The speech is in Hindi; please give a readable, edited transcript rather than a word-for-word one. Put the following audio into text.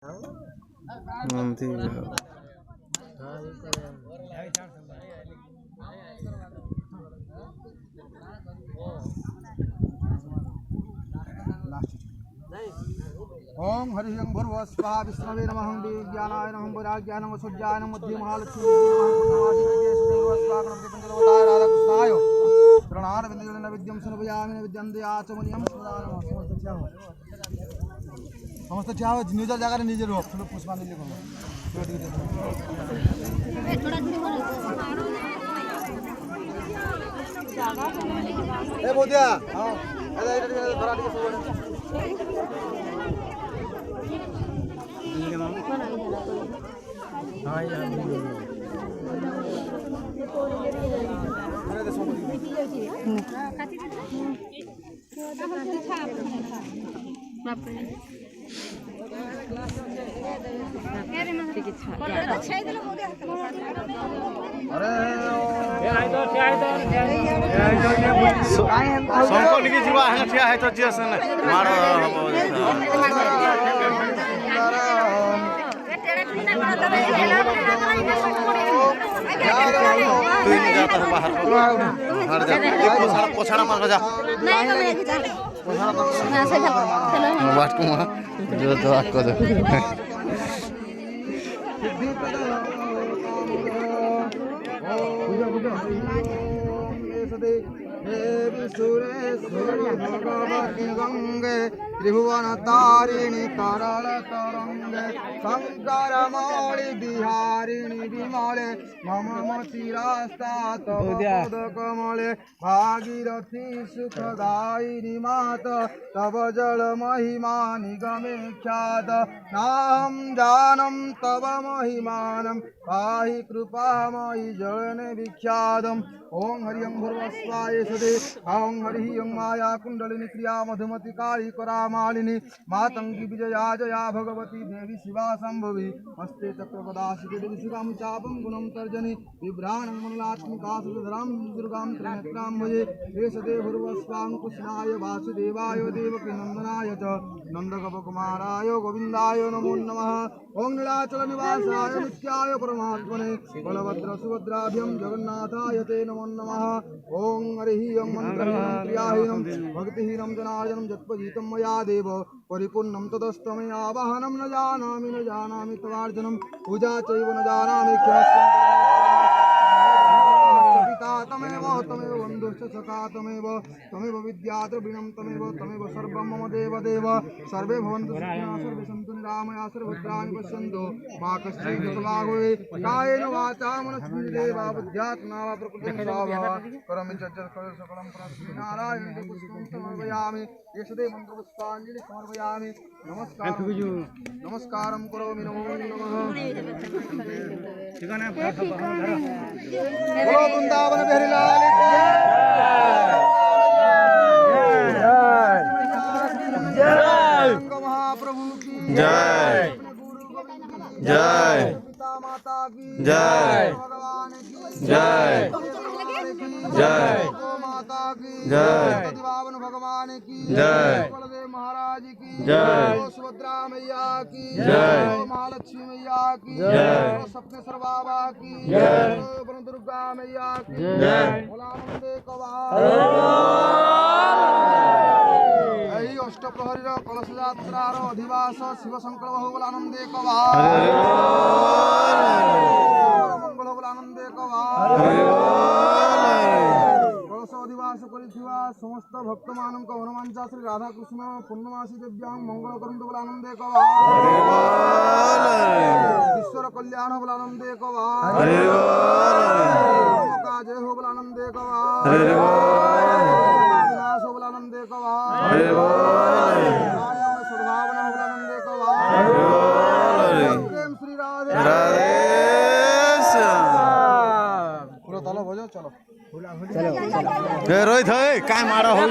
ओम हरि ओम भूर्भुव स्वाहा विष्णवे नमः विज्ञानाय नमः वैराग्याय नमः सूर्याय नमः मध्य महालक्ष्मी राधाकृष्णाय प्रणार विद्युन विद्यम सुनभयामि विद्यम दयाचमुनियम समस्त चाहो निज जगह निजे रो फुल पुष्पांजलि करो ए बोदिया हां एदा एटा धरा टिके सब पोछाड़ा मार जा बात को जो तो आपको दे गंगे त्रिभुवन तारिणी तरल तरंगे शंकर मौली बिहारिणी विमले मम मतिरास्तात् कमले भागीरथी सुखदायिनी मात तव जल महिमा निगमे ख्यात नाहं जानम तव महिमानं पाहि कृपामयि जलने विख्यातम् ओं हरि ओं भूर्भुवस्वाय सदे ओं हरि ओं माया कुंडलिनी क्रिया मधुमती काली करामालिनी मातंगी विजया जया भगवती देवी शिवा संभवी हस्ते चक्रपदाशिके देवी शिवां चापं गुणं तर्जनी विभ्राणं मंगलात्मिका सुधरां दुर्गां त्रिनेत्रां भजे हे सदे भूर्भुवस्वाङ्कुशनाय वासुदेवाय देवकी नंदनाय च नंदगोपकुमाराय गोविन्दाय नमो नमः ओं नीलाचल निवासाय नित्याय परमात्मने बलभद्र सुभद्राभ्यां जगन्नाथाय ते नमो नमः ओं हरि ओं मंत्रहीनं क्रियाहीनं भक्तिहीनं जनार्दनं जत्पजीतं मया देव परिपूर्णं तदस्तमे आवाहनं न जानामि तवार्जनं पूजा चैव न जानामि पिता तमेव बन्धुश्च सखा तमेव विद्या द्रविणं तमेव सर्वं मम देव सर्वे भवन्तु सुखिनः सर्वे सन्तु निरामया सर्वभद्राणि पश्यन्तु मा कश्चित् दुःखभाग् कायेन वाचा मनस्विदेवा बुद्ध्यात्मना वा प्रकृतिं स्वाभावात् करोमि च सकलं परस्मै नारायणं पुष्पं समर्पयामि येषदे मन्त्रपुष्पाञ्जलिं समर्पयामि नमस्कारं करोमि नमो नमः बोलो वृंदावन बिहारी लाल की जय महाप्रभु की जय जय पिता माता की जय भगवान की जय जय माता की जय सतिभावन भगवान की जय बलदेव महाराज की जय सुभद्रा मैया की जय महालक्ष्मी मैया की जय सप्तेश्वर बाबा की जय दुर्गा मैया की जय भोलानंदे कवार अष्टप्रहरी कलश यात्रार अधिवास शिव शंकर बहुबलानंदे कवार मंगल बहुबलानंदे कवार कलश अधिवास करिथिबा समस्त भक्त मानक हनुमानचा श्री राधाकृष्ण पूर्णमासी देव्यां मंगल करंतु बलानंदे कवार ईश्वर कल्याण बलानंदे कवार काजे हो बलानंदे कवार विनाश हो बलानंदे कवार सद्भावना हो बलानंदे कवार प्रेम श्री राधे पूरा ताला बजाओ चलो रोहित है काय मारा हो